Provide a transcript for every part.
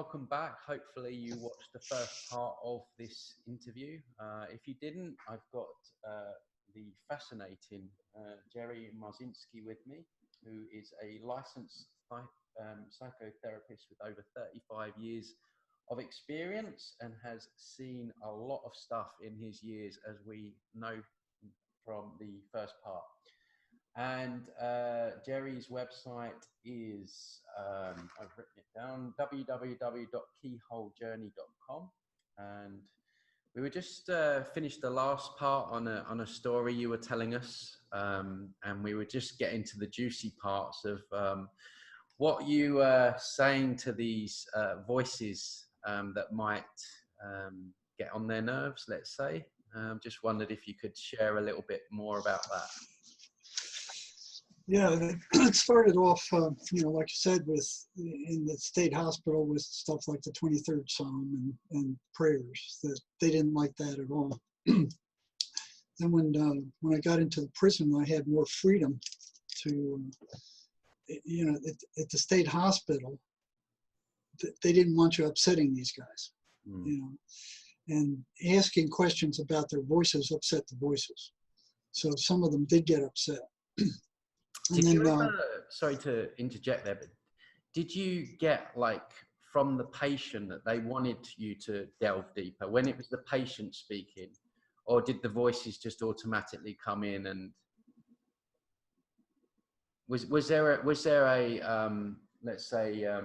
welcome back. Hopefully you watched the first part of this interview. If you didn't, I've got the fascinating Jerry Marzinsky with me, who is a licensed psychotherapist with over 35 years of experience and has seen a lot of stuff in his years, as we know from the first part. And Jerry's website is, I've written it down, www.keyholejourney.com. And we were just finished the last part on a story you were telling us, and we were just getting to the juicy parts of what you were saying to these voices that might get on their nerves, let's say. Just wondered if you could share a little bit more about that. Yeah, it started off, like you said, in the state hospital with stuff like the 23rd Psalm and prayers. That they didn't like that at all. Then when I got into the prison, I had more freedom to, at the state hospital, they didn't want you upsetting these guys, and asking questions about their voices upset the voices. So some of them did get upset. Did you ever, sorry to interject there, but did you get from the patient that they wanted you to delve deeper when it was the patient speaking, or did the voices just automatically come in? And was there a let's say a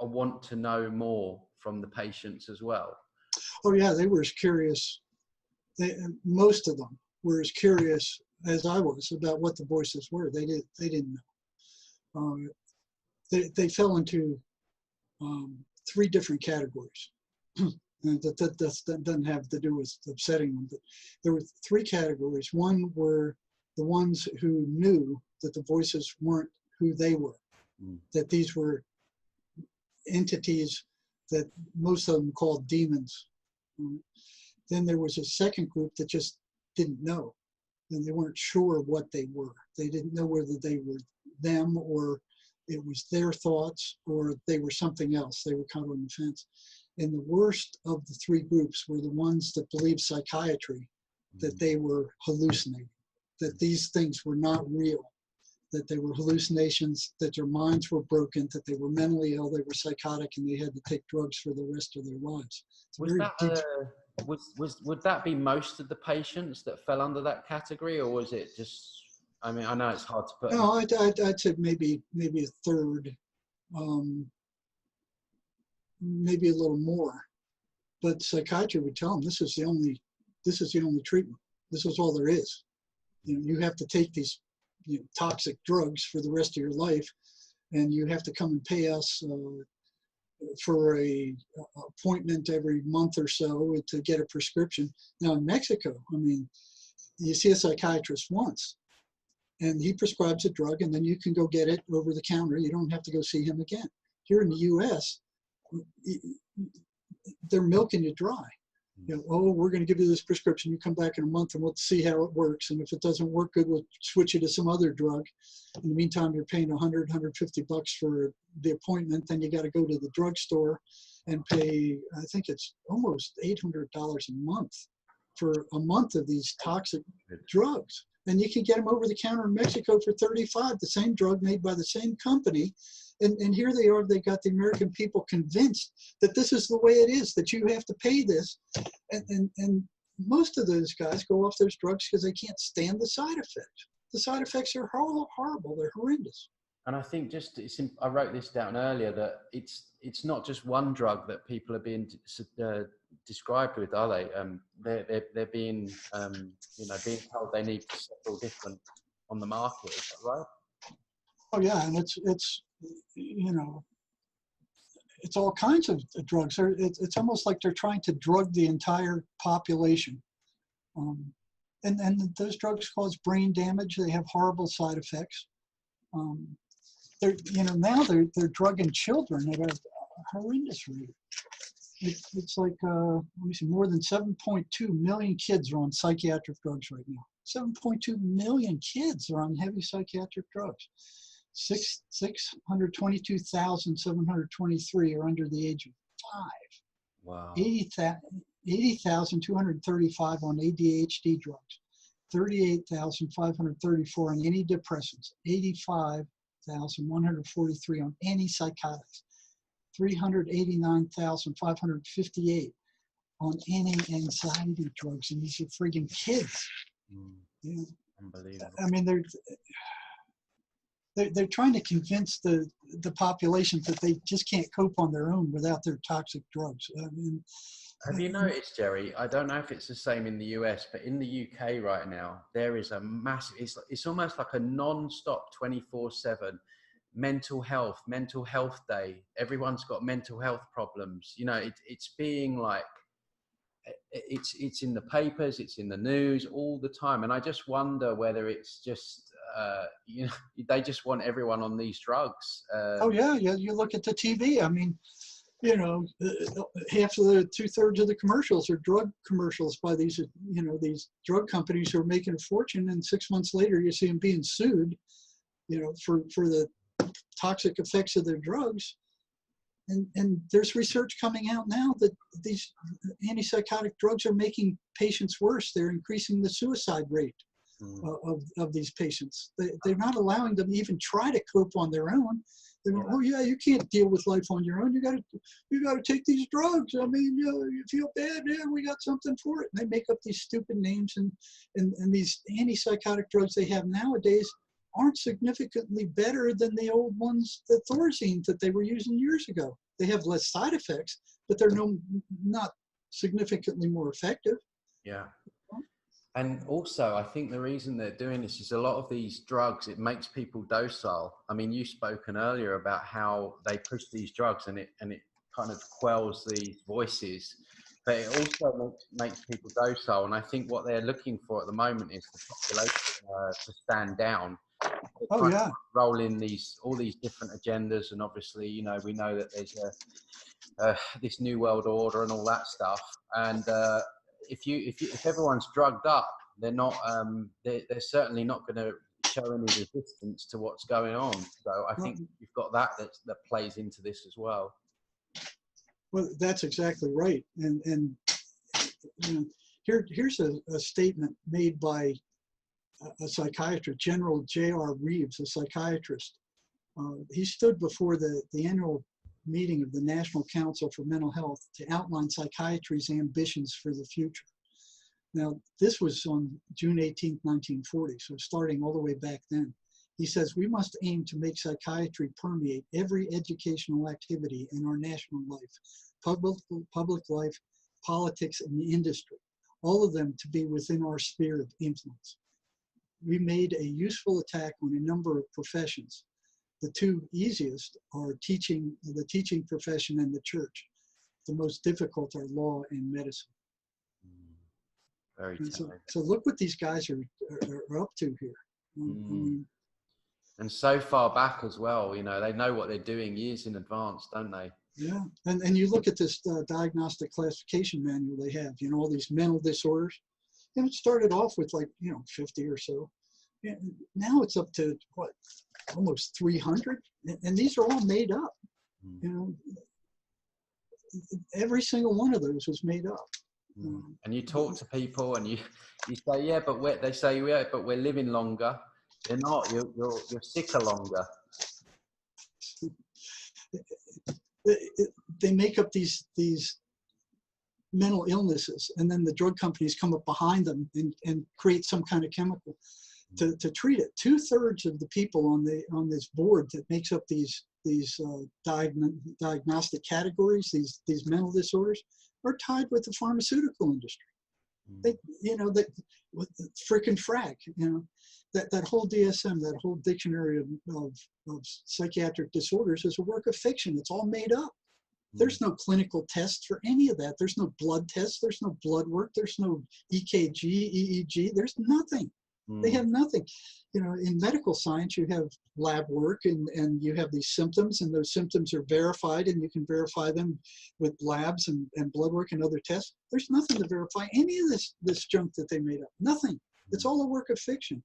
want to know more from the patients as well? Oh yeah, they were as curious. Most of them were as curious as I was about what the voices were. They didn't know. They fell into 3 different categories. And that doesn't have to do with upsetting them, but there were 3 categories. One were the ones who knew that the voices weren't who they were, that these were entities that most of them called demons. Then there was a second group that just didn't know, and they weren't sure what they were. They didn't know whether they were them or it was their thoughts or they were something else. They were kind of on the fence. And the worst of the 3 groups were the ones that believed psychiatry, that they were hallucinating, that these things were not real, that they were hallucinations, that their minds were broken, that they were mentally ill, they were psychotic, and they had to take drugs for the rest of their lives. Would that be most of the patients that fell under that category, or was it just? I mean, I know it's hard to put. No, I'd say maybe a third, maybe a little more. But psychiatry would tell them this is the only treatment. This is all there is. You have to take these toxic drugs for the rest of your life, and you have to come and pay us for a appointment every month or so to get a prescription. Now in Mexico, I mean, you see a psychiatrist once and he prescribes a drug and then you can go get it over the counter. You don't have to go see him again. Here in the US, they're milking you dry. Oh, we're going to give you this prescription. You come back in a month and we'll see how it works. And if it doesn't work good, we'll switch you to some other drug. In the meantime, you're paying $100, $150 for the appointment. Then you got to go to the drugstore and pay, I think it's almost $800 a month for a month of these toxic drugs. And you can get them over the counter in Mexico for $35, the same drug made by the same company. And here they are, they got the American people convinced that this is the way it is, that you have to pay this. And most of those guys go off those drugs because they can't stand the side effects. The side effects are horrible, they're horrendous. And I think I wrote this down earlier, that it's not just one drug that people are being described with, are they? They're being, being told they need several different on the market, is that right? Oh yeah, and it's all kinds of drugs. It's almost like they're trying to drug the entire population. And those drugs cause brain damage. They have horrible side effects. Now they're drugging children at a horrendous rate. It's like, let me see, more than 7.2 million kids are on psychiatric drugs right now. 7.2 million kids are on heavy psychiatric drugs. 622,723 are under the age of 5. Wow. 80,235 on ADHD drugs, 38,534 on antidepressants, 85,143 on antipsychotics, 389,558 on anti-anxiety drugs, and these are friggin' kids. You know, Unbelievable. I mean, they're trying to convince the population that they just can't cope on their own without their toxic drugs. I mean, have you noticed, Jerry? I don't know if it's the same in the US, but in the UK right now, there is a massive, it's almost like a non-stop 24/7 mental health day. Everyone's got mental health problems. You know, it's being like, it's in the papers, it's in the news all the time. And I just wonder whether it's just, you know, they just want everyone on these drugs. oh yeah, you look at the TV. I mean, you know, half of the 2/3 of the commercials are drug commercials by these, you know, these drug companies who are making a fortune. And 6 months later, you see them being sued, you know, for the toxic effects of their drugs. And there's research coming out now that these antipsychotic drugs are making patients worse. They're increasing the suicide rate of these patients. They're not allowing them to even try to cope on their own. They're, oh yeah, you can't deal with life on your own. You got to take these drugs. I mean, you know, you feel bad. Yeah, we got something for it. And they make up these stupid names, and these antipsychotic drugs they have nowadays aren't significantly better than the old ones, the Thorazine that they were using years ago. They have less side effects, but they're not significantly more effective. Yeah. And also, I think the reason they're doing this is a lot of these drugs, it makes people docile. I mean, you've spoken earlier about how they push these drugs and it kind of quells these voices, but it also makes people docile. And I think what they're looking for at the moment is the population to stand down. Oh yeah. Roll in all these different agendas, and obviously, you know, we know that there's this new world order and all that stuff. And if everyone's drugged up, they're not. They're certainly not going to show any resistance to what's going on. So I think you've got that plays into this as well. Well, that's exactly right. And you know, here's a statement made by a psychiatrist, General J.R. Reeves, a psychiatrist. He stood before the annual meeting of the National Council for Mental Health to outline psychiatry's ambitions for the future. Now, this was on June 18, 1940, so starting all the way back then. He says, we must aim to make psychiatry permeate every educational activity in our national life, public life, politics, and industry, all of them to be within our sphere of influence. We made a useful attack on a number of professions. The two easiest are the teaching profession and the church. The most difficult are law and medicine. Very telling. So look what these guys are up to here. I mean, and so far back as well, you know, they know what they're doing years in advance, don't they? Yeah, and you look at this diagnostic classification manual they have, you know, all these mental disorders. And it started off with like, you know, 50 or so. And now it's up to what, almost 300, and these are all made up. You know, every single one of those was made up. And you talk to people, and you say, yeah, but we're living longer. They're not. You're sicker longer. They make up these mental illnesses, and then the drug companies come up behind them and create some kind of chemical to treat it. 2/3 of the people on this board that makes up these diagnostic categories, these mental disorders, are tied with the pharmaceutical industry. They, you know, that with the frickin' frack, you know, that whole DSM, that whole dictionary of psychiatric disorders is a work of fiction. It's all made up. There's no clinical tests for any of that. There's no blood tests. There's no blood work. There's no EKG, EEG. There's nothing. They have nothing. You know, in medical science, you have lab work and you have these symptoms, and those symptoms are verified, and you can verify them with labs and blood work and other tests. There's nothing to verify any of this junk that they made up. Nothing. It's all a work of fiction.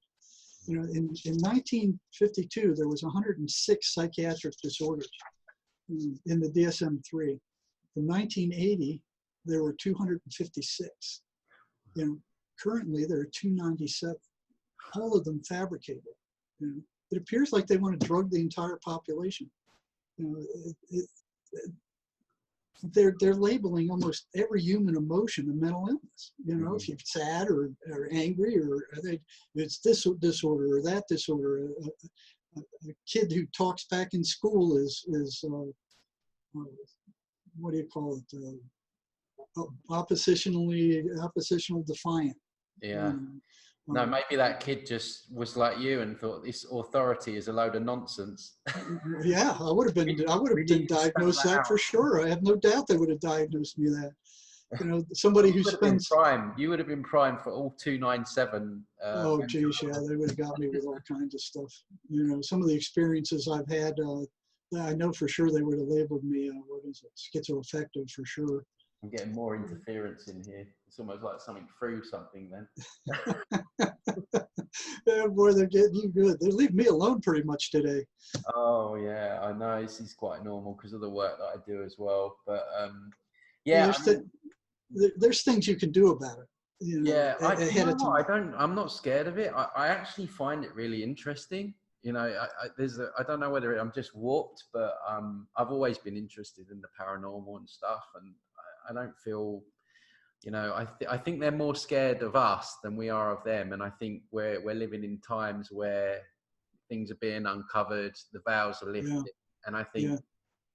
You know, in 1952, there was 106 psychiatric disorders in the DSM-3. In 1980, there were 256. You know, currently there are 297. All of them fabricated. You know, it appears like they want to drug the entire population. You know, they're labeling almost every human emotion a mental illness. You know, if you're sad or angry, or it's this disorder or that disorder. A kid who talks back in school is what do you call it? Oppositional defiant. Yeah. No, maybe that kid just was like you and thought this authority is a load of nonsense. Yeah, I would have been diagnosed that for sure. I have no doubt they would have diagnosed me that. You know, somebody who spends prime. You would have been primed for all 297. Oh, geez, yeah, they would have got me with all kinds of stuff. You know, some of the experiences I've had, I know for sure they would have labeled me, what is it, schizoaffective for sure. I'm getting more interference in here. It's almost like something through something then. Yeah, boy, they're getting you good. They leave me alone pretty much today. Oh, yeah, I know. This is quite normal because of the work that I do as well. But, yeah. There's things you can do about it. You know, yeah, time. I'm not scared of it. I actually find it really interesting. You know, I don't know whether I'm just warped, but I've always been interested in the paranormal and stuff. And I don't feel, you know, I think they're more scared of us than we are of them. And I think we're living in times where things are being uncovered, the veils are lifted. Yeah. And I think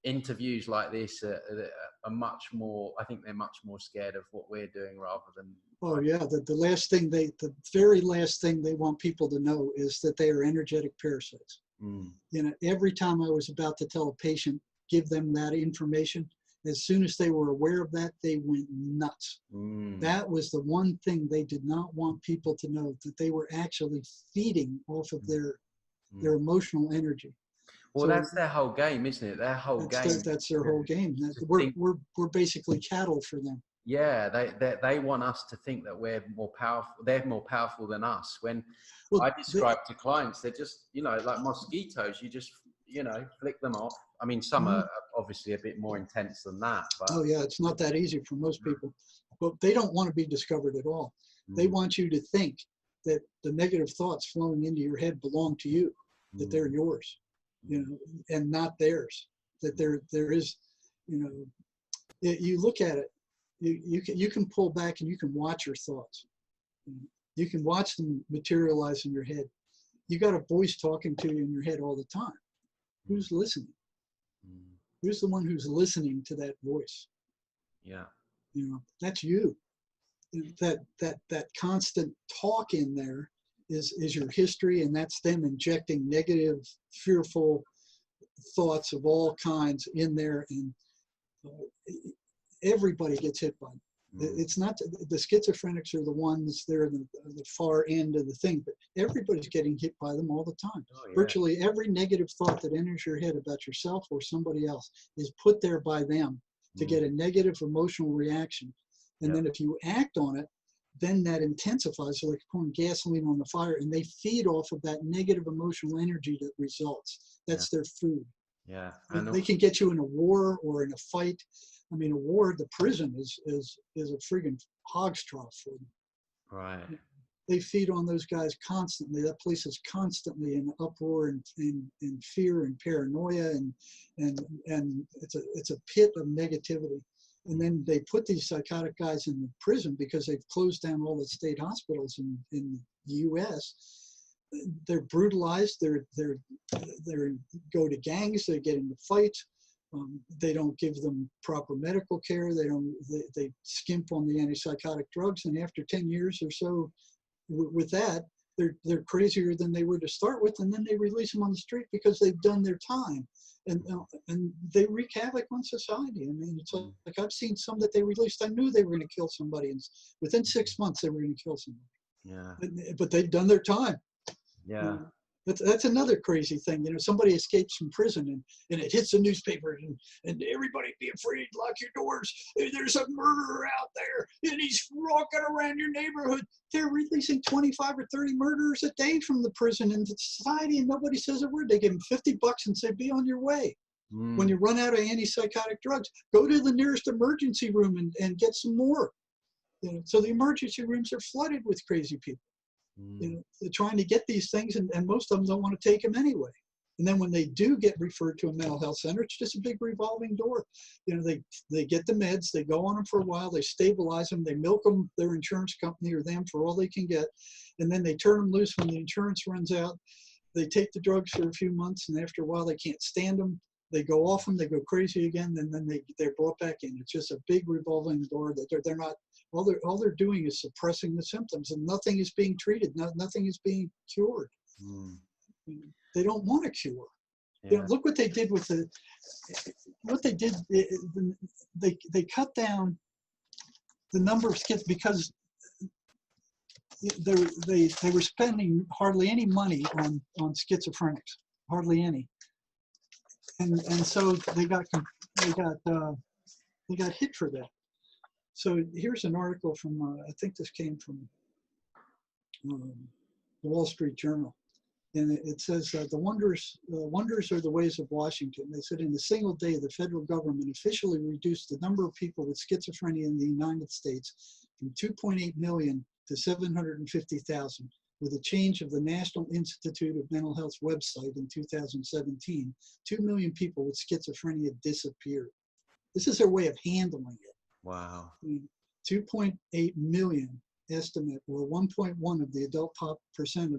interviews like this are much more, I think they're much more scared of what we're doing rather than. Oh yeah, the very last thing they want people to know is that they are energetic parasites. You know, every time I was about to tell a patient, give them that information, as soon as they were aware of that, they went nuts. That was the one thing they did not want people to know, that they were actually feeding off of their emotional energy. Well, so that's their whole game, isn't it? Their whole game. That's their whole game. We're basically cattle for them. Yeah, they want us to think that we're more powerful. They're more powerful than us. When I describe to clients, they're just, you know, like mosquitoes. You just, you know, flick them off. I mean, some are obviously a bit more intense than that. But oh yeah, it's not that easy for most people. But they don't want to be discovered at all. They want you to think that the negative thoughts flowing into your head belong to you, that they're yours, you know, and not theirs. That there is, you know, you look at it. You can pull back and you can watch your thoughts. You can watch them materialize in your head. You got a voice talking to you in your head all the time. Who's listening? Who's the one who's listening to that voice? Yeah. You know, that's you. That constant talk in there is your history, and that's them injecting negative, fearful thoughts of all kinds in there, and everybody gets hit by them. It's not the schizophrenics are the ones, they're the far end of the thing, but everybody's getting hit by them all the time. Oh, yeah. Virtually every negative thought that enters your head about yourself or somebody else is put there by them to get a negative emotional reaction. And then if you act on it, then that intensifies, so like pouring gasoline on the fire, and they feed off of that negative emotional energy that results. That's their food. Yeah. They can get you in a war or in a fight. I mean, a war, the prison is a friggin' hog's trough for them. Right. They feed on those guys constantly. That place is constantly in uproar and fear and paranoia, and it's a pit of negativity. And then they put these psychotic guys in the prison because they've closed down all the state hospitals in the U.S. They're brutalized. They're go to gangs. They get into fights. They don't give them proper medical care. They skimp on the antipsychotic drugs. And after 10 years or so with that, they're crazier than they were to start with. And then they release them on the street because they've done their time. And they wreak havoc on society. I mean, it's like I've seen some that they released. I knew they were going to kill somebody, and within 6 months they were going to kill somebody. Yeah. But they've done their time. Yeah. That's another crazy thing. You know, somebody escapes from prison and it hits the newspaper and everybody be afraid, lock your doors. There's a murderer out there and he's walking around your neighborhood. They're releasing 25 or 30 murderers a day from the prison into society and nobody says a word. They give them $50 and say, be on your way. When you run out of antipsychotic drugs, go to the nearest emergency room and get some more. You know, so the emergency rooms are flooded with crazy people. You know, they're trying to get these things, and most of them don't want to take them anyway. And then when they do get referred to a mental health center, it's just a big revolving door. You know, they get the meds, they go on them for a while, they stabilize them, they milk them, their insurance company or them for all they can get, and then they turn them loose when the insurance runs out. They take the drugs for a few months, and after a while they can't stand them. They go off them, they go crazy again, and then they're brought back in. It's just a big revolving door that they're not. All they're doing is suppressing the symptoms, and nothing is being treated. Nothing is being cured. They don't want a cure. Yeah. You know, look what they did with they cut down the number of kids because they were spending hardly any money on schizophrenics, hardly any, and so they got hit for that. So here's an article from, I think this came from the Wall Street Journal. And it says, the wonders are the ways of Washington. They said in a single day, the federal government officially reduced the number of people with schizophrenia in the United States from 2.8 million to 750,000. With a change of the National Institute of Mental Health website in 2017, 2 million people with schizophrenia disappeared. This is their way of handling it. Wow. 2.8 million estimate, or 1.1% of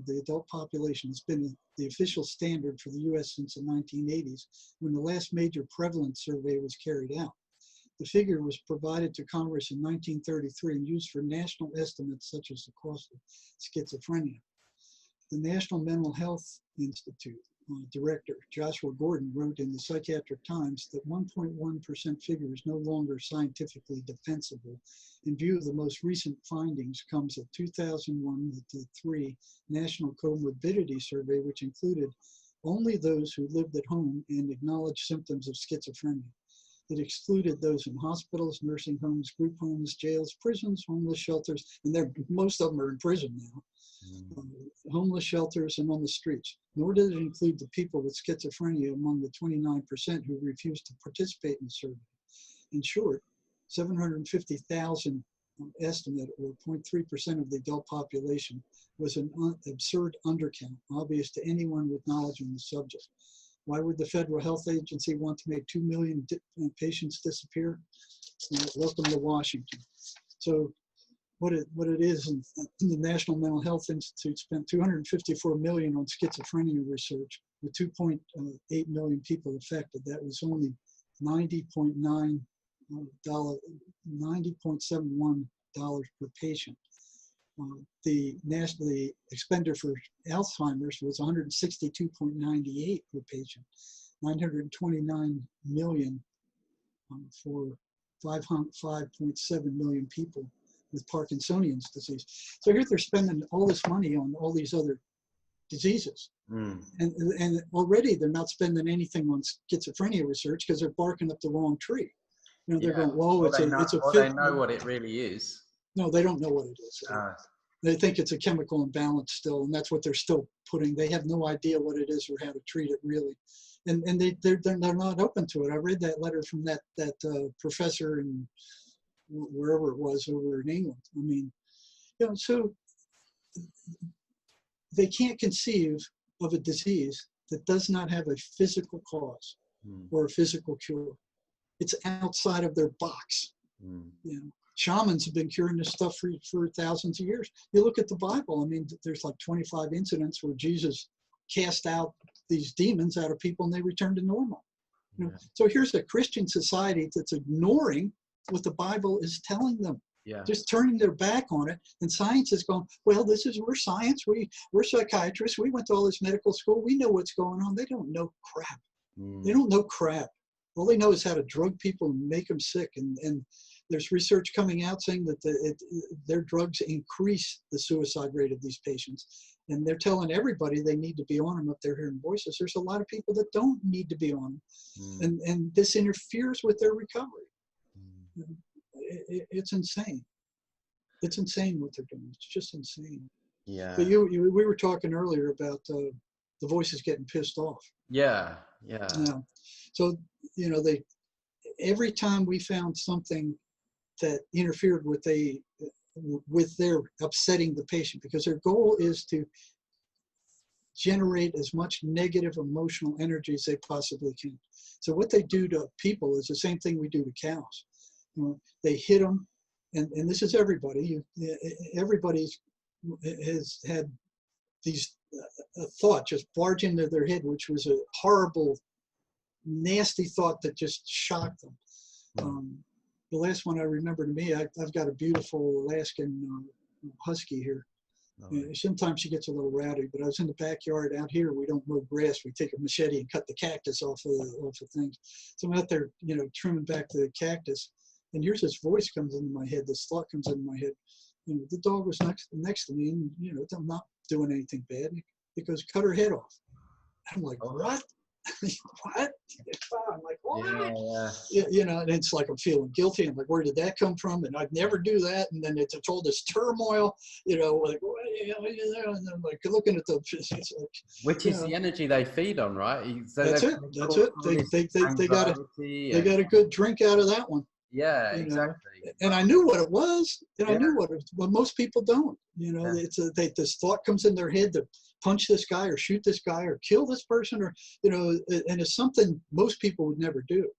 the adult population has been the official standard for the U.S. since the 1980s, when the last major prevalence survey was carried out. The figure was provided to Congress in 1933 and used for national estimates such as the cost of schizophrenia. The National Mental Health Institute Director Joshua Gordon wrote in the Psychiatric Times that 1.1% figure is no longer scientifically defensible. In view of the most recent findings comes a 2001-3 National Comorbidity Survey, which included only those who lived at home and acknowledged symptoms of schizophrenia. It excluded those in hospitals, nursing homes, group homes, jails, prisons, homeless shelters, and most of them are in prison now. Homeless shelters and on the streets. Nor did it include the people with schizophrenia among the 29% who refused to participate in the survey. In short, 750,000 estimate, or 0.3% of the adult population, was an absurd undercount, obvious to anyone with knowledge on the subject. Why would the Federal Health Agency want to make 2 million patients disappear? Welcome to Washington. So what it is, the National Mental Health Institute spent $254 million on schizophrenia research with 2.8 million people affected. That was only $90.71 per patient. The expenditure for Alzheimer's was 162.98 per patient, 929 million for 5.7 million people with Parkinsonian's disease. So here they're spending all this money on all these other diseases. And already they're not spending anything on schizophrenia research because they're barking up the wrong tree. You know, they're going, whoa, they know what it really is. No, they don't know what it is. They think it's a chemical imbalance still, and that's what they're still putting. They have no idea what it is or how to treat it really. And they're not open to it. I read that letter from that professor in wherever it was over in England. I mean, you know, so they can't conceive of a disease that does not have a physical cause or a physical cure. It's outside of their box. You know, shamans have been curing this stuff for thousands of years. You look at the Bible. I mean, there's like 25 incidents where Jesus cast out these demons out of people and they returned to normal. You know, so here's a Christian society that's ignoring what the Bible is telling them. Just turning their back on it, and science is going, well, we're science, we're psychiatrists, we went to all this medical school, we know what's going on. They don't know crap. They don't know crap. All they know is how to drug people and make them sick, and there's research coming out saying that their drugs increase the suicide rate of these patients. And they're telling everybody they need to be on them if they're hearing voices. There's a lot of people that don't need to be on them. And this interferes with their recovery. It's insane. It's insane what they're doing. It's just insane. Yeah. But we were talking earlier about the voices getting pissed off. Yeah. So, every time we found something that interfered with their upsetting the patient, because their goal is to generate as much negative emotional energy as they possibly can. So what they do to people is the same thing we do to cows. They hit them, and this is everybody. Everybody has had these a thought just barge into their head, which was a horrible, nasty thought that just shocked them. The last one I remember to me, I've got a beautiful Alaskan husky here. Sometimes she gets a little rowdy, but I was in the backyard out here. We don't mow grass. We take a machete and cut the cactus off of things. So I'm out there, trimming back the cactus, and here's this voice comes into my head. This thought comes into my head. The dog was next to me, and I'm not doing anything bad. It goes, cut her head off. I'm like, what? What? I'm like, what? Yeah. And it's like I'm feeling guilty. I'm like, where did that come from? And I'd never do that. And then it's all this turmoil, like, and I'm like looking at the, which is the energy they feed on, right? So that's it. They got a good drink out of that one. Yeah, exactly. And I knew what it was, and I knew what it was, but most people don't. This thought comes in their head to punch this guy or shoot this guy or kill this person, or and it's something most people would never do.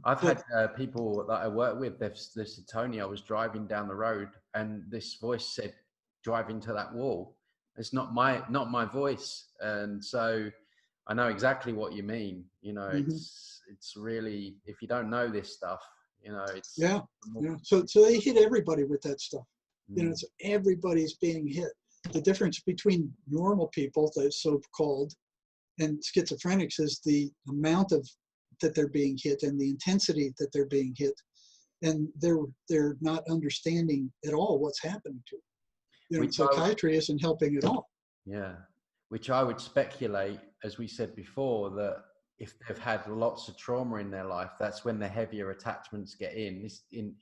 I've had people that I work with. They said, Tony, I was driving down the road, and this voice said, "Drive into that wall." It's not my voice, and so I know exactly what you mean. It's really, if you don't know this stuff, it's So they hit everybody with that stuff. So everybody's being hit. The difference between normal people, the so-called, and schizophrenics is the amount that they're being hit and the intensity that they're being hit, and they're not understanding at all what's happening to them. Psychiatry isn't helping at all. Yeah, which I would speculate, as we said before, that if they've had lots of trauma in their life, that's when the heavier attachments get in. This, in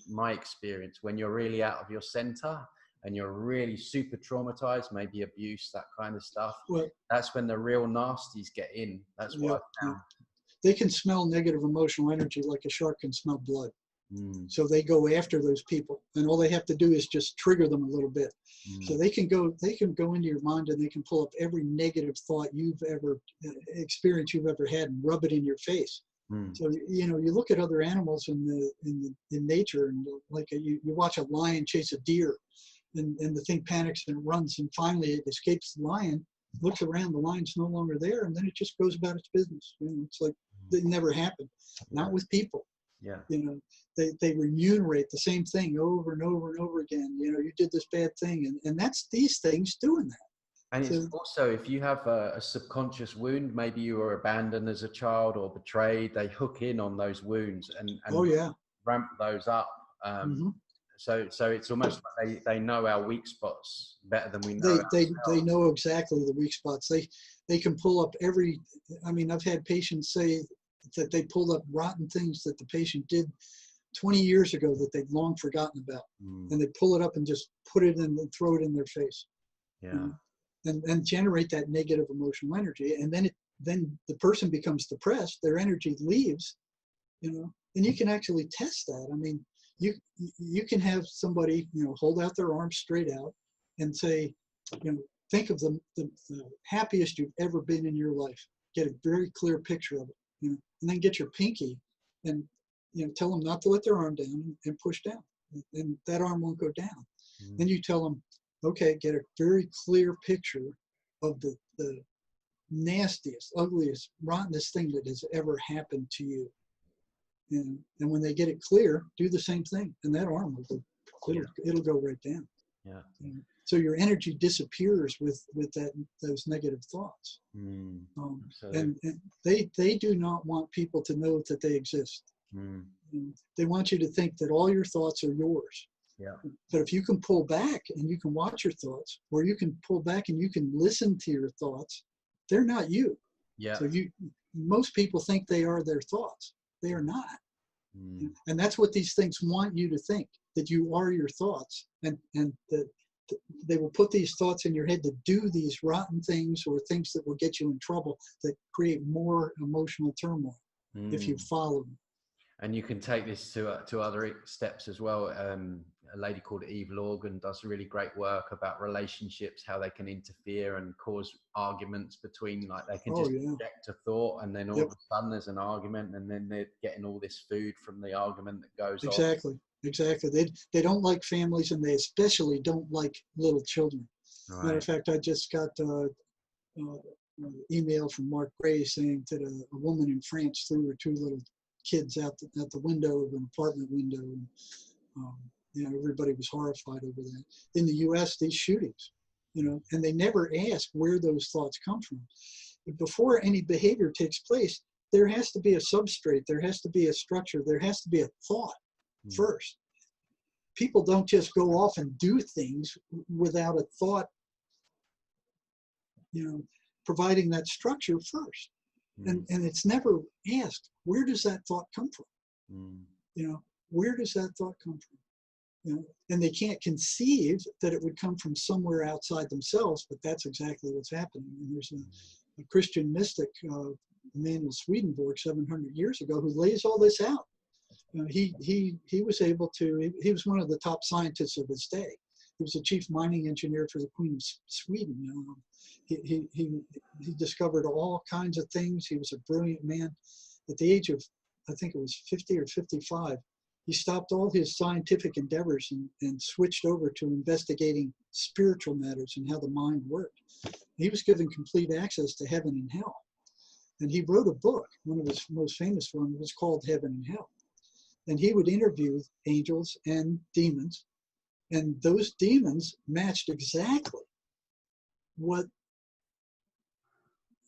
my experience, when you're really out of your center and you're really super traumatized, maybe abuse, that kind of stuff, that's when the real nasties get in. That's what I found. They can smell negative emotional energy like a shark can smell blood. So they go after those people, and all they have to do is just trigger them a little bit. So they can go into your mind, and they can pull up every negative thought you've ever experienced, you've ever had, and rub it in your face. So you look at other animals in nature, and like you watch a lion chase a deer, and the thing panics and runs, and finally it escapes the lion, looks around, the lion's no longer there, and then it just goes about its business. It's like it never happened. Not with people. They remunerate the same thing over and over and over again. You did this bad thing, and that's these things doing that. And it's also, if you have a subconscious wound, maybe you were abandoned as a child or betrayed, they hook in on those wounds and ramp those up. So it's almost like they know our weak spots better than we know. They know exactly the weak spots. They can pull up every. I've had patients say that they pulled up rotten things that the patient did 20 years ago that they've long forgotten about, and they pull it up and just put it in and throw it in their face. And generate that negative emotional energy, and then the person becomes depressed. Their energy leaves, and you can actually test that. You can have somebody hold out their arms straight out and say, think of the happiest you've ever been in your life. Get a very clear picture of it, and then get your pinky and tell them not to let their arm down and push down, and that arm won't go down. Then you tell them, okay, get a very clear picture of the nastiest, ugliest, rottenest thing that has ever happened to you. And when they get it clear, do the same thing, and that arm will go, it'll go right down. So your energy disappears with those negative thoughts. And they do not want people to know that they exist. They want you to think that all your thoughts are yours. Yeah. But if you can pull back and you can watch your thoughts, or you can pull back and you can listen to your thoughts, they're not you. Yeah. So most people think they are their thoughts. They are not. And that's what these things want you to think, that you are your thoughts, and that they will put these thoughts in your head to do these rotten things or things that will get you in trouble, that create more emotional turmoil if you follow them. And you can take this to other steps as well. A lady called Eve Lorgan does really great work about relationships, how they can interfere and cause arguments between, like they can just project a thought, and then all of a sudden there's an argument, and then they're getting all this food from the argument that goes on. Exactly. They don't like families, and they especially don't like little children. Right. Matter of fact, I just got an email from Mark Gray saying that a woman in France threw her 2 little kids out the window of an apartment window, and everybody was horrified over that. In the U.S., these shootings, and they never ask where those thoughts come from. But before any behavior takes place, there has to be a substrate, there has to be a structure, there has to be a thought first. People don't just go off and do things without a thought, providing that structure first. And it's never asked, where does that thought come from? Where does that thought come from? And they can't conceive that it would come from somewhere outside themselves, but that's exactly what's happening. And there's a Christian mystic, Emanuel Swedenborg, 700 years ago, who lays all this out. He was able to, he was one of the top scientists of his day. He was the chief mining engineer for the Queen of Sweden. He discovered all kinds of things. He was a brilliant man. At the age of, I think it was 50 or 55, he stopped all his scientific endeavors and switched over to investigating spiritual matters and how the mind worked. He was given complete access to heaven and hell. And he wrote a book, one of his most famous ones was called Heaven and Hell. And he would interview angels and demons, and those demons matched exactly what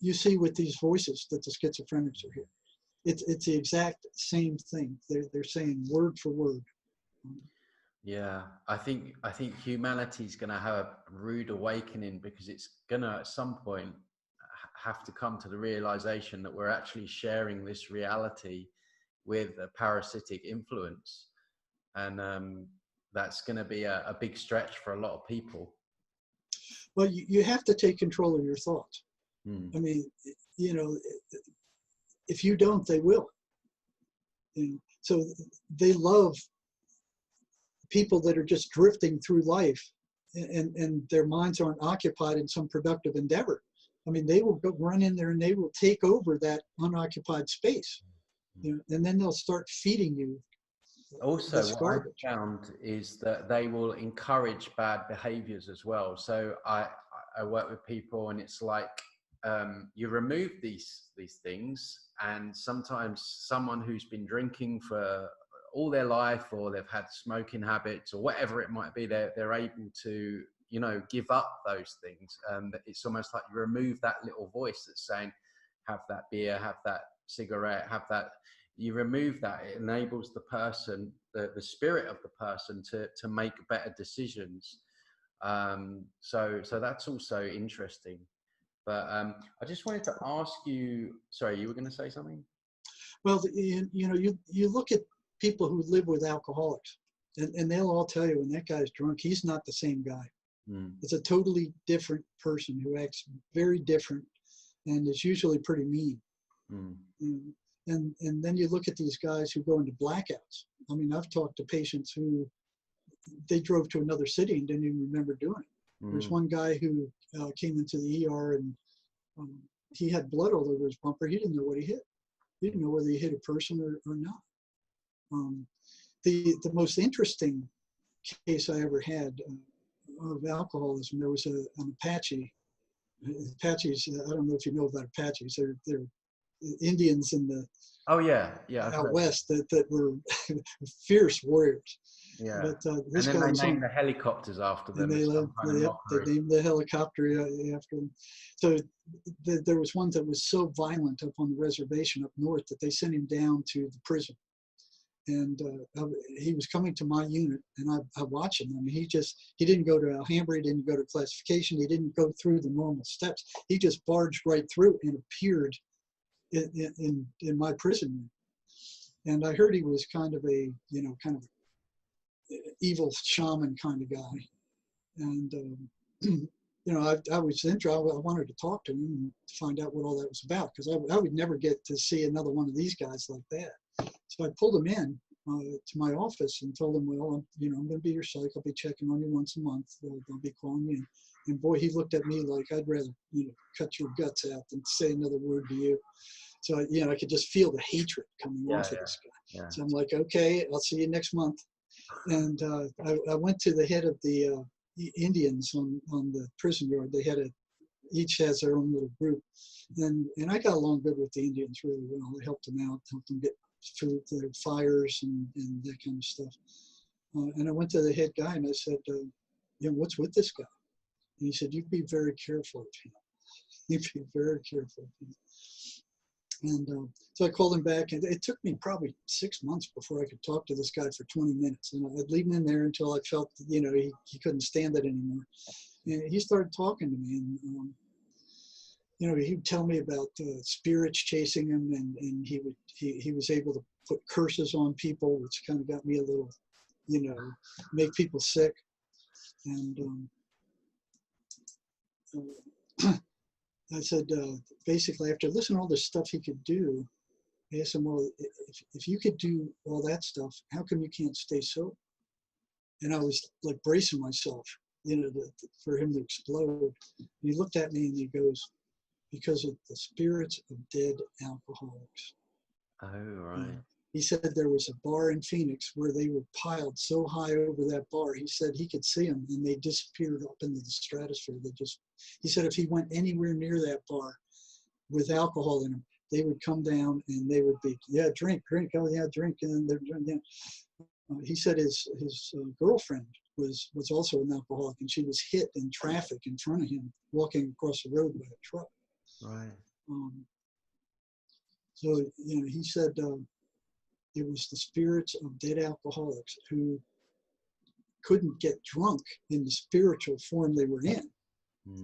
you see with these voices that the schizophrenics are hearing. It's the exact same thing. They're saying word for word. Yeah, I think humanity's going to have a rude awakening, because it's going to at some point have to come to the realization that we're actually sharing this reality with a parasitic influence, and that's going to be a big stretch for a lot of people. Well, you have to take control of your thoughts. I mean, if you don't, they will. So they love people that are just drifting through life, and their minds aren't occupied in some productive endeavor. I mean, they will go run in there and they will take over that unoccupied space, and then they'll start feeding you. Also, what I found is that they will encourage bad behaviors as well. So I work with people, and it's like, you remove these things, and sometimes someone who's been drinking for all their life, or they've had smoking habits, or whatever it might be, they're able to give up those things. It's almost like you remove that little voice that's saying, have that beer, have that cigarette, have that. You remove that, it enables the person, the spirit of the person to make better decisions. So that's also interesting. But I just wanted to ask you, sorry, you were going to say something? Well, you look at people who live with alcoholics, and they'll all tell you when that guy's drunk, he's not the same guy. It's a totally different person who acts very different and is usually pretty mean. And then you look at these guys who go into blackouts. I mean, I've talked to patients who they drove to another city and didn't even remember doing it. There's one guy who came into the ER, and he had blood all over his bumper. He didn't know what he hit. He didn't know whether he hit a person or not. The most interesting case I ever had of alcoholism, there was an Apache. Apaches, I don't know if you know about Apaches. They're Indians in the out west that were fierce warriors. Yeah. But this and then guy they named the helicopters after them. They named the helicopter after them. So there was one that was so violent up on the reservation up north that they sent him down to the prison. and he was coming to my unit, and I watched him. I mean, he didn't go to Alhambra, he didn't go to classification, he didn't go through the normal steps. He just barged right through and appeared in my prison unit. And I heard he was kind of a, kind of evil shaman kind of guy. And, I was interested. I wanted to talk to him and find out what all that was about, because I would never get to see another one of these guys like that. So I pulled him in to my office and told him, well, I'm going to be your psych. I'll be checking on you once a month. I'll be calling you in. And boy, he looked at me like I'd rather, cut your guts out than say another word to you. So, I could just feel the hatred coming off of this guy. Yeah. So I'm like, okay, I'll see you next month. And I went to the head of the Indians on the prison yard. They had each has their own little group. And I got along good with the Indians really well. I helped them out, helped them get through their fires and that kind of stuff. And I went to the head guy and I said, what's with this guy? And he said, you be very careful of him. You be very careful of him. And so I called him back, and it took me probably 6 months before I could talk to this guy for 20 minutes. And I'd leave him in there until I felt, he couldn't stand it anymore. And he started talking to me, and he would tell me about spirits chasing him, and he was able to put curses on people, which kind of got me a little, make people sick. And I said, basically, after listening to all this stuff he could do, I asked him, well, if you could do all that stuff, how come you can't stay sober? And I was like bracing myself, for him to explode. And he looked at me and he goes, because of the spirits of dead alcoholics. Oh, right. He said there was a bar in Phoenix where they were piled so high over that bar. He said he could see them and they disappeared up into the stratosphere. He said if he went anywhere near that bar with alcohol in them, they would come down and they would be, drink, oh yeah, drink, and then they're drinking. He said his girlfriend was also an alcoholic, and she was hit in traffic in front of him walking across the road by a truck. Right. So he said it was the spirits of dead alcoholics who couldn't get drunk in the spiritual form they were in,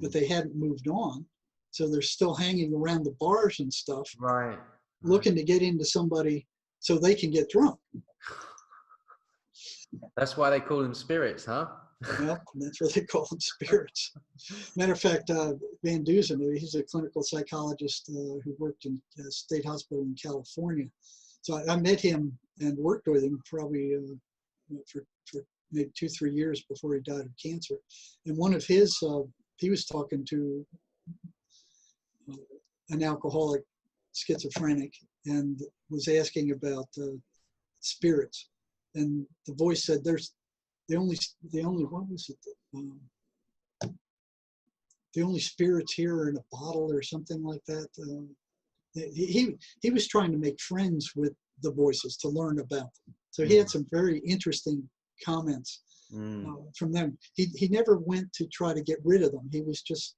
but they hadn't moved on. So they're still hanging around the bars and stuff, right, looking to get into somebody so they can get drunk. That's why they call them spirits, huh? Well, that's what they call them, spirits. Matter of fact, Van Dusen, he's a clinical psychologist who worked in a state hospital in California. So I met him and worked with him probably for maybe 2-3 years before he died of cancer. And one of his, he was talking to an alcoholic schizophrenic and was asking about spirits. And the voice said, "There's the only what was it? The only spirits here are in a bottle or something like that." He was trying to make friends with the voices to learn about them. So he had some very interesting comments from them. He never went to try to get rid of them. He was just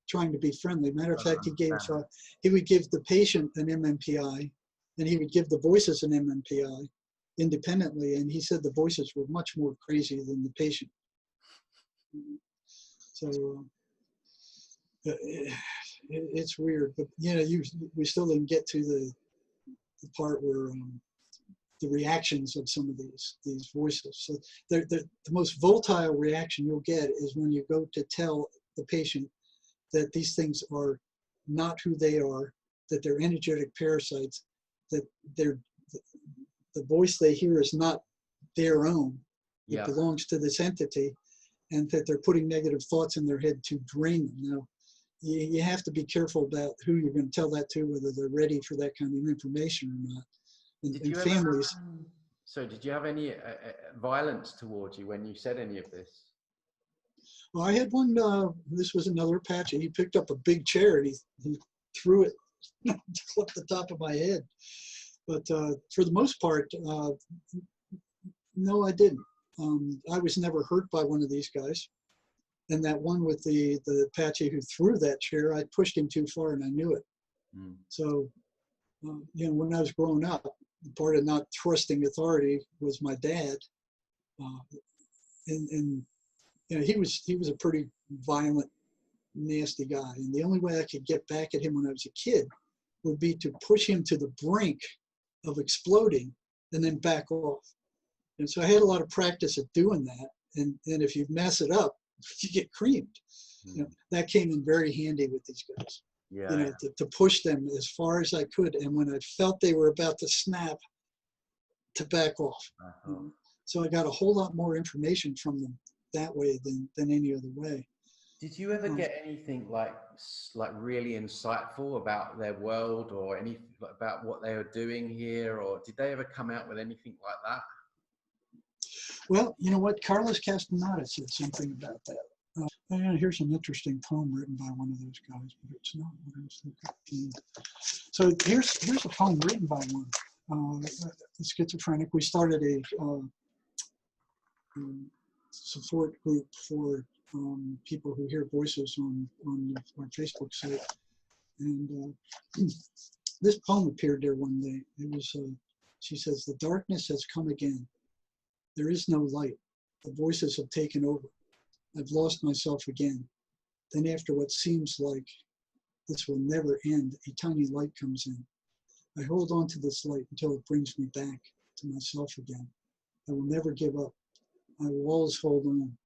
trying to be friendly. Matter of fact, he would give the patient an MMPI, and he would give the voices an MMPI independently. And he said the voices were much more crazy than the patient. So it's weird, but we still didn't get to the part where the reactions of some of these voices. So the most volatile reaction you'll get is when you go to tell the patient that these things are not who they are, that they're energetic parasites, that the voice they hear is not their own, it belongs to this entity, and that they're putting negative thoughts in their head to drain them. Now, you have to be careful about who you're going to tell that to, whether they're ready for that kind of information or not. And families. Did you have any violence towards you when you said any of this? Well, I had one, this was another Apache. He picked up a big chair and he threw it up the top of my head. But for the most part, no, I didn't. I was never hurt by one of these guys. And that one with the Apache who threw that chair, I pushed him too far and I knew it. So, when I was growing up, part of not trusting authority was my dad. And you know, he was a pretty violent, nasty guy. And the only way I could get back at him when I was a kid would be to push him to the brink of exploding and then back off. And so I had a lot of practice at doing that. And if you mess it up, you get creamed. You know, that came in very handy with these guys. Yeah. You know, to push them as far as I could. And when I felt they were about to snap, to back off. You know? So I got a whole lot more information from them that way than any other way. Did you ever get anything like really insightful about their world, or anything about what they were doing here, or did they ever come out with anything like that? Well, you know what? Carlos Castaneda said something about that. And here's an interesting poem written by one of those guys, but it's not what I was looking at. So here's a poem written by one, a schizophrenic. We started a support group for people who hear voices on our Facebook site. And this poem appeared there one day. It was, she says, "The darkness has come again. There is no light. The voices have taken over. I've lost myself again. Then after what seems like this will never end, a tiny light comes in. I hold on to this light until it brings me back to myself again. I will never give up. I will always hold on.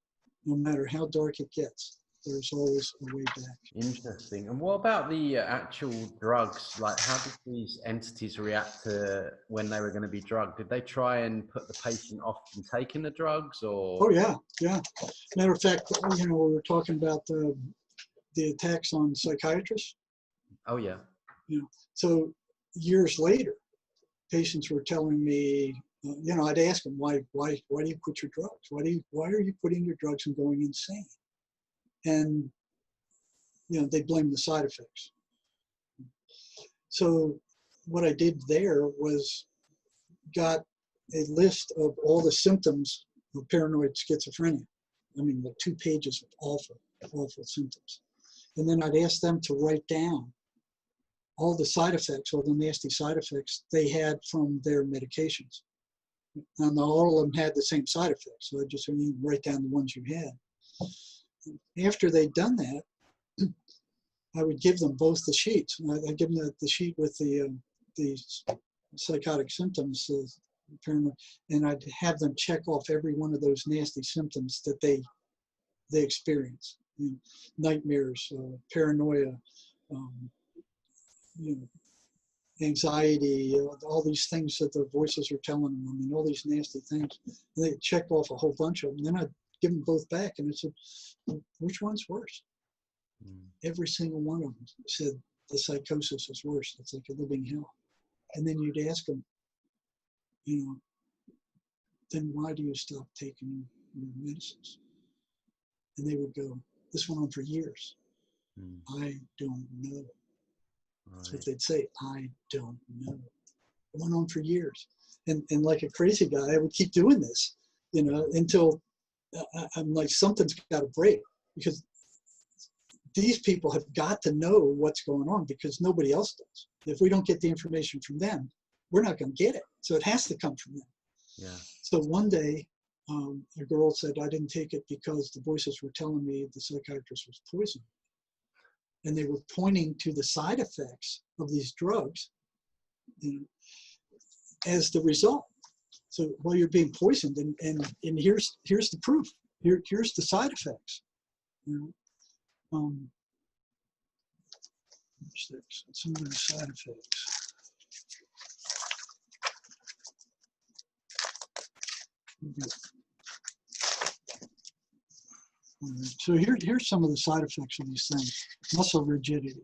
No matter how dark it gets, there's always a way back." Interesting. And what about the actual drugs? Like, how did these entities react to when they were going to be drugged? Did they try and put the patient off from taking the drugs, or? Oh yeah, yeah. Matter of fact, you know, we were talking about the attacks on psychiatrists. Oh yeah. You know, so years later, patients were telling me, you know, I'd ask them, why do you quit your drugs? Why are you quitting your drugs and going insane? And you know, they blame the side effects. So what I did there was got a list of all the symptoms of paranoid schizophrenia. I mean, like 2 pages of awful symptoms. And then I'd ask them to write down all the side effects, all the nasty side effects they had from their medications. And all of them had the same side effects. So I just write down the ones you had. After they'd done that, I would give them both the sheets. I'd give them the sheet with the psychotic symptoms, and I'd have them check off every one of those nasty symptoms that they experience. You know, nightmares, paranoia, you know, anxiety, all these things that the voices are telling them. I mean, all these nasty things. And they check off a whole bunch of them. Then I'd give them both back, and I said, which one's worse? Every single one of them said the psychosis is worse. It's like a living hell. And then you'd ask them, you know, then why do you stop taking your medicines? And they would go, this went on for years. I don't know. That's what they'd say. I don't know. It went on for years. And like a crazy guy, I would keep doing this, you know, until I'm like, something's got to break, because these people have got to know what's going on, because nobody else does. If we don't get the information from them, we're not going to get it. So it has to come from them. Yeah. So one day, a girl said, I didn't take it because the voices were telling me the psychiatrist was poisoned. And they were pointing to the side effects of these drugs, you know, as the result. So, well, you're being poisoned, and here's the proof. Here's the side effects. You know, some of the side effects. So here's some of the side effects of these things: muscle rigidity,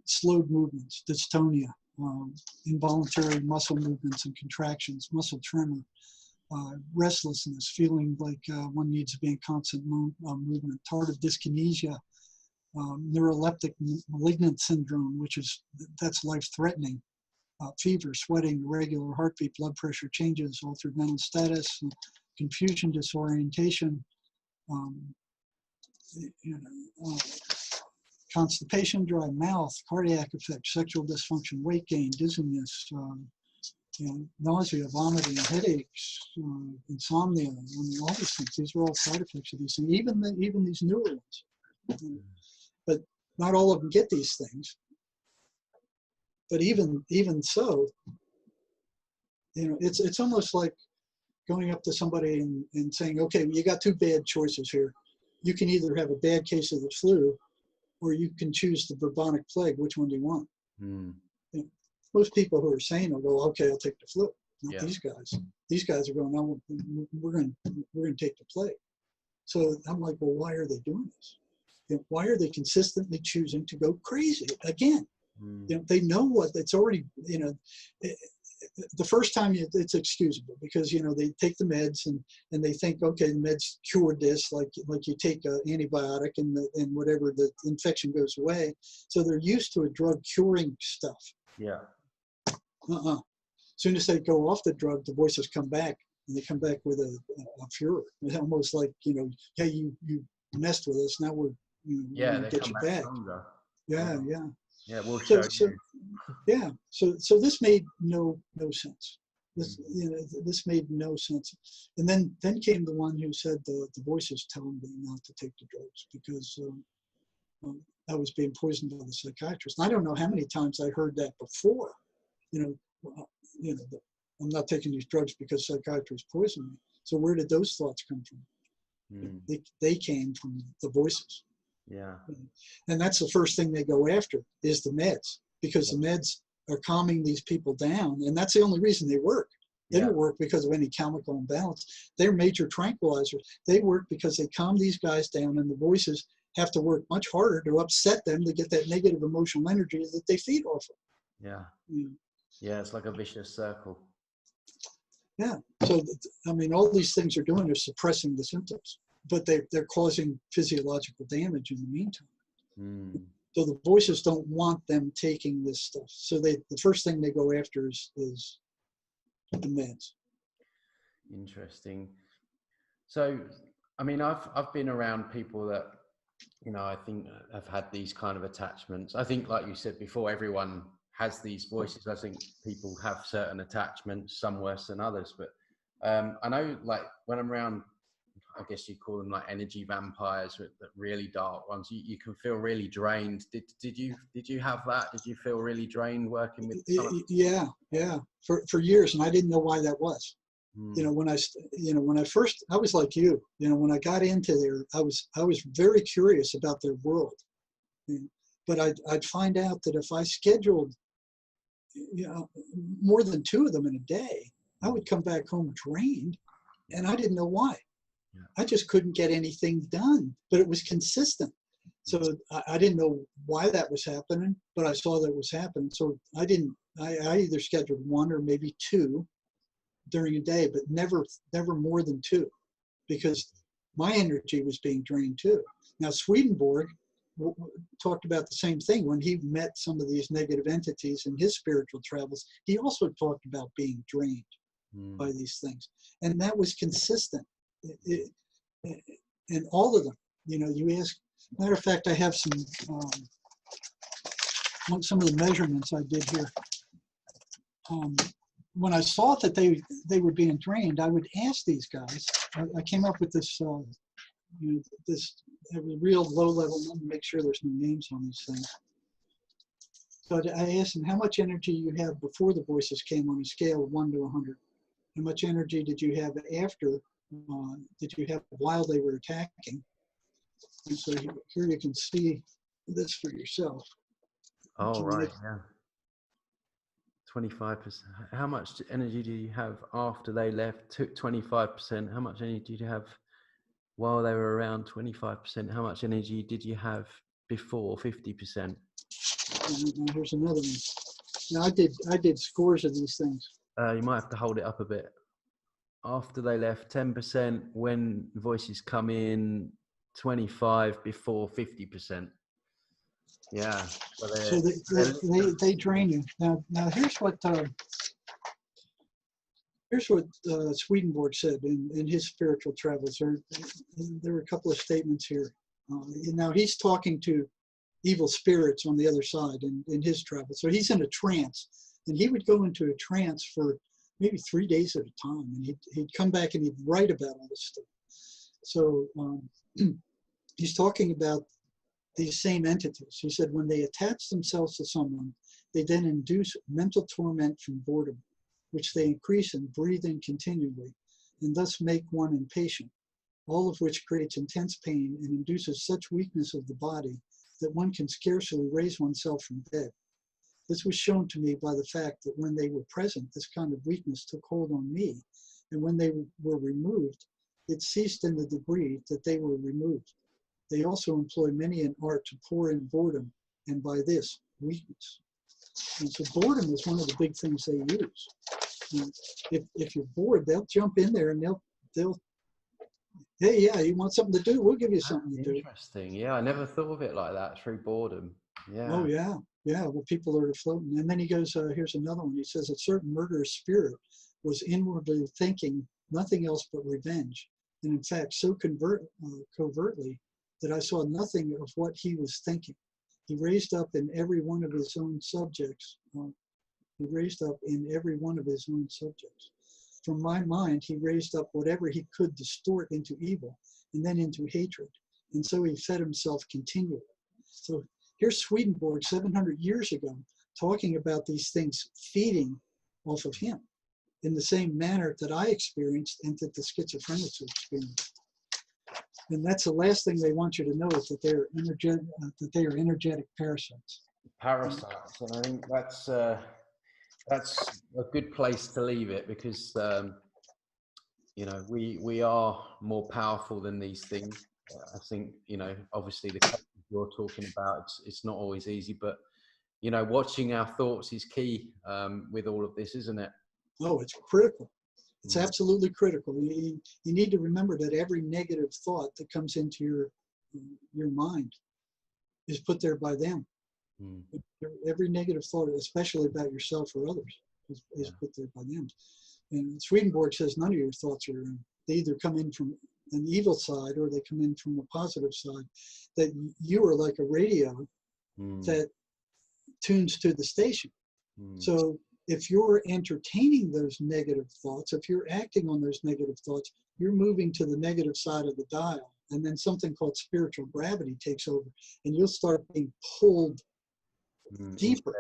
slowed movements, dystonia, involuntary muscle movements and contractions, muscle tremor, restlessness, feeling like one needs to be in constant movement, tardive dyskinesia, neuroleptic malignant syndrome, that's life-threatening, fever, sweating, irregular heartbeat, blood pressure changes, altered mental status, confusion, disorientation, constipation, dry mouth, cardiac effects, sexual dysfunction, weight gain, dizziness, nausea, vomiting, headaches, insomnia, all these things. These are all side effects of these things, even these newer ones. But not all of them get these things. But even so, it's almost like going up to somebody and saying, okay, you got two bad choices here. You can either have a bad case of the flu, or you can choose the bubonic plague. Which one do you want? Most people who are sane will go, okay, I'll take the flu. Not these guys. These guys are going, no, we're going to take the plague. So I'm like, well, why are they doing this? Why are they consistently choosing to go crazy again? They know what it's already. The first time it's excusable because they take the meds and they think, okay, the meds cured this, like you take an antibiotic and whatever, the infection goes away. So they're used to a drug curing stuff. Yeah. As soon as they go off the drug, the voices come back, and they come back with a furor. It's almost like, hey, you messed with us. Now we're going to get you back. Stronger. Yeah. Yeah, we'll show you. Yeah. So this made no sense. This made no sense. And then came the one who said the voices telling me not to take the drugs because I was being poisoned by the psychiatrist. And I don't know how many times I heard that before. I'm not taking these drugs because psychiatrists poisoned me. So where did those thoughts come from? They came from the voices. Yeah. And that's the first thing they go after is the meds, because the meds are calming these people down. And that's the only reason they work. They don't work because of any chemical imbalance. They're major tranquilizers. They work because they calm these guys down, and the voices have to work much harder to upset them to get that negative emotional energy that they feed off of. Yeah, it's like a vicious circle. Yeah. So, all these things are doing is suppressing the symptoms, but they're causing physiological damage in the meantime. So the voices don't want them taking this stuff. So the first thing they go after is the meds. Interesting. So, I've been around people that, I think have had these kind of attachments. I think, like you said before, everyone has these voices. I think people have certain attachments, some worse than others. But I know, like, when I'm around, I guess you call them like energy vampires, with the really dark ones, you can feel really drained. Did you have that? Did you feel really drained working with Yeah. For years, and I didn't know why that was. When I first, I was like you. When I got into there, I was very curious about their world. But I'd find out that if I scheduled more than 2 of them in a day, I would come back home drained, and I didn't know why. I just couldn't get anything done, but it was consistent. So I didn't know why that was happening, but I saw that it was happening. So I either scheduled 1 or maybe 2 during a day, but never more than 2, because my energy was being drained too. Now, Swedenborg talked about the same thing when he met some of these negative entities in his spiritual travels. He also talked about being drained by these things, and that was consistent. And all of them, you ask. Matter of fact, I have some of the measurements I did here. When I saw that they were being drained, I would ask these guys. I came up with this, this real low level. Let me make sure there's no names on these things. So I asked them, how much energy you have before the voices came on a scale of 1 to 100? How much energy did you have after? Did you have while they were attacking? And so here you can see this for yourself. Oh, right, yeah. 25%. How much energy do you have after they left? 25%. How much energy did you have while they were around? 25%. How much energy did you have before? 50%. And here's another one. Now I did scores of these things. You might have to hold it up a bit. After they left, 10%. When voices come in, 25%. Before, 50%. Yeah. So they drain you. Now here's what Swedenborg said in his spiritual travels. There are a couple of statements here. Now he's talking to evil spirits on the other side in his travels. So he's in a trance. And he would go into a trance for maybe 3 days at a time. And he'd come back and he'd write about all this stuff. So he's talking about these same entities. He said, when they attach themselves to someone, they then induce mental torment from boredom, which they increase in breathing continually, and thus make one impatient, all of which creates intense pain and induces such weakness of the body that one can scarcely raise oneself from bed. This was shown to me by the fact that when they were present, this kind of weakness took hold on me, and when they were removed, it ceased in the degree that they were removed. They also employ many an art to pour in boredom, and by this, weakness. And so boredom is one of the big things they use. And if you're bored, they'll jump in there and they'll hey, yeah, you want something to do? We'll give you something to do. Interesting. Yeah, I never thought of it like that, through boredom. Yeah. Oh, yeah. Yeah, well, people are floating. And then he goes, here's another one. He says, a certain murderous spirit was inwardly thinking nothing else but revenge. And in fact, so covertly that I saw nothing of what he was thinking. He raised up in every one of his own subjects. From my mind, he raised up whatever he could distort into evil and then into hatred. And so he fed himself continually. So here's Swedenborg 700 years ago talking about these things feeding off of him in the same manner that I experienced and that the schizophrenics experienced. And that's the last thing they want you to know, is that they are energetic parasites. Parasites, and I think that's a good place to leave it, because you know, we are more powerful than these things. I think, you know, obviously the cases you're talking about, it's not always easy, but you know, watching our thoughts is key with all of this, isn't it? Oh, it's critical. It's absolutely critical. You need to remember that every negative thought that comes into your mind is put there by them. Every negative thought, especially about yourself or others, is put there by them. And Swedenborg says none of your thoughts are, they either come in from an evil side or they come in from a positive side. That you are like a radio that tunes to the station. So if you're entertaining those negative thoughts, if you're acting on those negative thoughts, you're moving to the negative side of the dial. And then something called spiritual gravity takes over, and you'll start being pulled deeper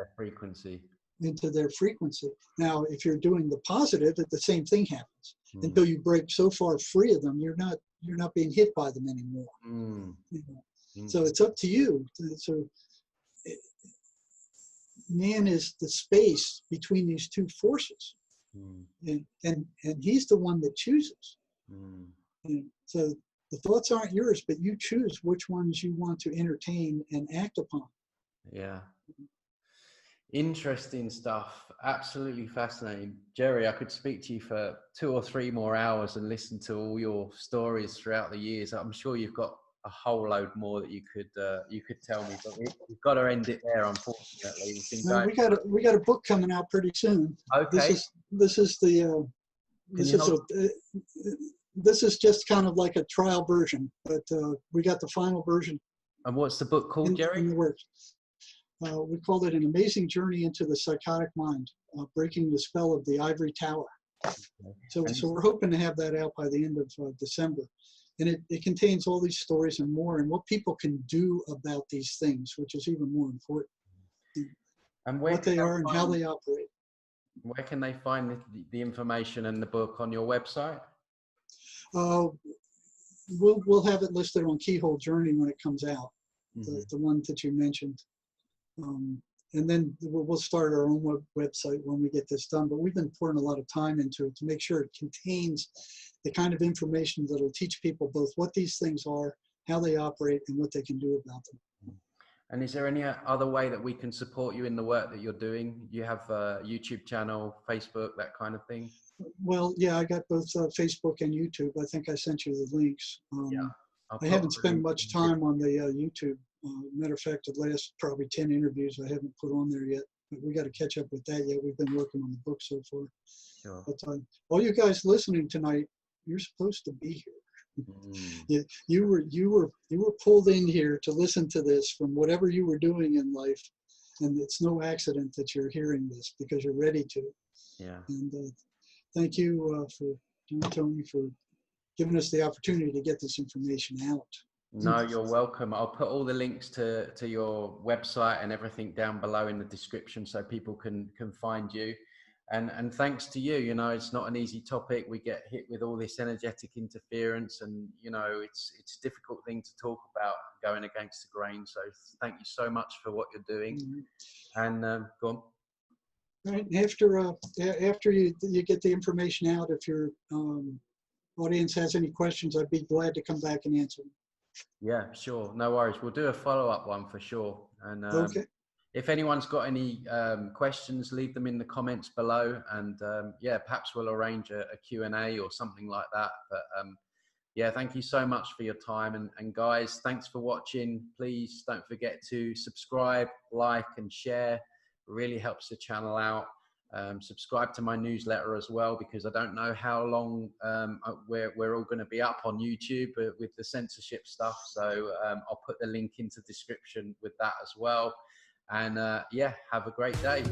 into their frequency. Now, if you're doing the positive, the same thing happens. Until you break so far free of them, you're not being hit by them anymore. You know? So it's up to you. So man is the space between these two forces, and he's the one that chooses. And so the thoughts aren't yours, but you choose which ones you want to entertain and act upon. Yeah. Interesting stuff. Absolutely fascinating. Jerry, I could speak to you for 2 or 3 more hours and listen to all your stories throughout the years. I'm sure you've got a whole load more that you could tell me, but we've got to end it there, unfortunately. No, we got a book coming out pretty soon. Okay. This is just kind of like a trial version, but we got the final version. And what's the book called, Jerry? In the works. We called it An Amazing Journey into the Psychotic Mind, Breaking the Spell of the Ivory Tower. So we're hoping to have that out by the end of December. And it contains all these stories and more, and what people can do about these things, which is even more important. And what they are and how they operate. Where can they find the information and the book? On your website? We'll have it listed on Keyhole Journey when it comes out, the one that you mentioned. And then we'll start our own website when we get this done. But we've been pouring a lot of time into it to make sure it contains the kind of information that will teach people both what these things are, how they operate, and what they can do about them. And is there any other way that we can support you in the work that you're doing? You have a YouTube channel, Facebook, that kind of thing? Well, yeah, I got both Facebook and YouTube. I think I sent you the links. I haven't spent much time on the YouTube. Matter of fact, the last probably 10 interviews I haven't put on there yet. But we got to catch up with that yet. We've been working on the book so far. Sure. But all you guys listening tonight, you're supposed to be here. You were pulled in here to listen to this from whatever you were doing in life, And it's no accident that you're hearing this, because you're ready to. Yeah. And thank you Tony, for giving us the opportunity to get this information out. No, you're welcome. I'll put all the links to your website and everything down below in the description so people can find you. And thanks to you, you know, it's not an easy topic. We get hit with all this energetic interference, and you know, it's a difficult thing to talk about, going against the grain. So thank you so much for what you're doing. And go on. Right. After you get the information out, if your audience has any questions, I'd be glad to come back and answer them. Yeah, sure. No worries. We'll do a follow-up one for sure. And Okay. if anyone's got any questions, leave them in the comments below. And yeah, perhaps we'll arrange a Q&A or something like that. But yeah, thank you so much for your time. And guys, thanks for watching. Please don't forget to subscribe, like, and share. It really helps the channel out. Subscribe to my newsletter as well, because I don't know how long we're all going to be up on YouTube with the censorship stuff. So I'll put the link into the description with that as well. And yeah, have a great day.